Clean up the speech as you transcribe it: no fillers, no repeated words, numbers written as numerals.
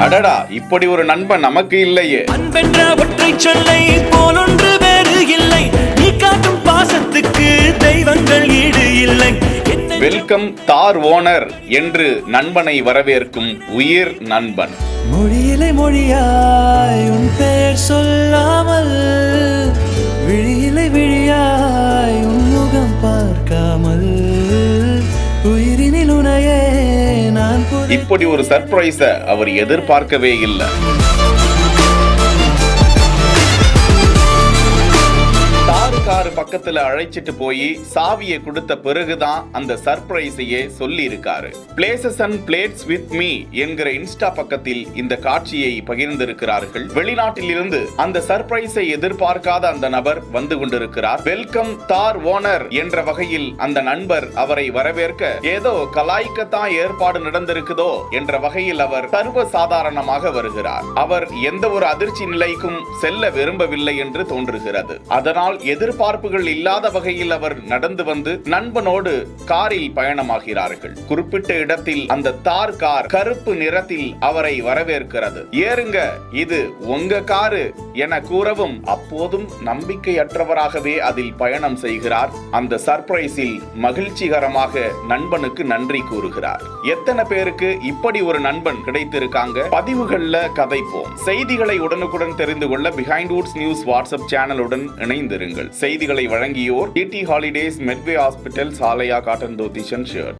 அடடா, இப்படி ஒரு நண்பன் நமக்கு இல்லையே. அன்பென்ற ஒற்றை சொல்லை போலொன்று வேறு இல்லை. நீ காட்டும் பாசத்துக்கு தெய்வங்கள் ஈடு இல்லை. வெல்கம் தார் ஓனர் என்று நண்பனை வரவேற்கும் உயிர் நண்பன். மொழியிலே மொழியாய் உன் பெயர் சொல்லாமல், விழியிலே விழியாய் உன் முகம் பார்க்காமல், உயிரினில் உனையே நான் இப்படி ஒரு சர்ப்ரைஸ அவர் எதிர்பார்க்கவே இல்லை. காரு பக்கத்துல அழைச்சிட்டு போய் சாவியை கொடுத்த பிறகுதான் அந்த சர்ப்ரைஸையே சொல்லி இருக்காரு. Places and plates with me என்கிற இன்ஸ்டா பக்கத்தில் இந்த காட்சியை பகிர்ந்திருக்கிறார்கள். வெளிநாட்டில் இருந்து அந்த சர்ப்ரைஸை எதிர்பார்க்காத அந்த நபர் வந்து கொண்டிருக்கிறார். வெல்கம் தார் ஓனர் என்ற வகையில் அந்த நண்பர் அவரை வரவேற்க ஏதோ கலாய்க்கத்தான் ஏற்பாடு நடந்திருக்குதோ என்ற வகையில் அவர் சர்வ சாதாரணமாக வருகிறார். அவர் எந்த ஒரு அதிர்ச்சி நிலைக்கும் செல்ல விரும்பவில்லை என்று தோன்றுகிறது. அதனால் எதிர்பார்ப்புகள் இல்லாத வகையில் அவர் நடந்து வந்து நண்பனோடு காரில் பயணமாகிறார்கள். குறிப்பிட்ட இடத்தில் அந்த தார் கார் கருப்பு நிறத்தில் அவரை வரவேற்கிறது. ஏறுங்க, இது உங்க காரு என கூறவும் அப்போதும் நம்பிக்கையற்றவராகவே அதில் பயணம் செய்கிறார். அந்த சர்ப்ரைஸில் மகிழ்ச்சிகரமாக நண்பனுக்கு நன்றி கூறுகிறார். எத்தனை பேருக்கு இப்படி ஒரு நண்பன் கிடைத்திருக்காங்க? பதிவுகள்ல கதைப்போம். செய்திகளை உடனுக்குடன் தெரிந்து கொள்ள பிஹைண்ட் வுட்ஸ் நியூஸ் வாட்ஸ்அப் சேனலுடன் இணைந்திருங்கள். செய்திகளை வழங்கியோர் டிடி ஹாலிடேஸ், மெட்வே ஹாஸ்பிட்டல், சாலையா காட்டன் தோத்தி ஷர்ட்.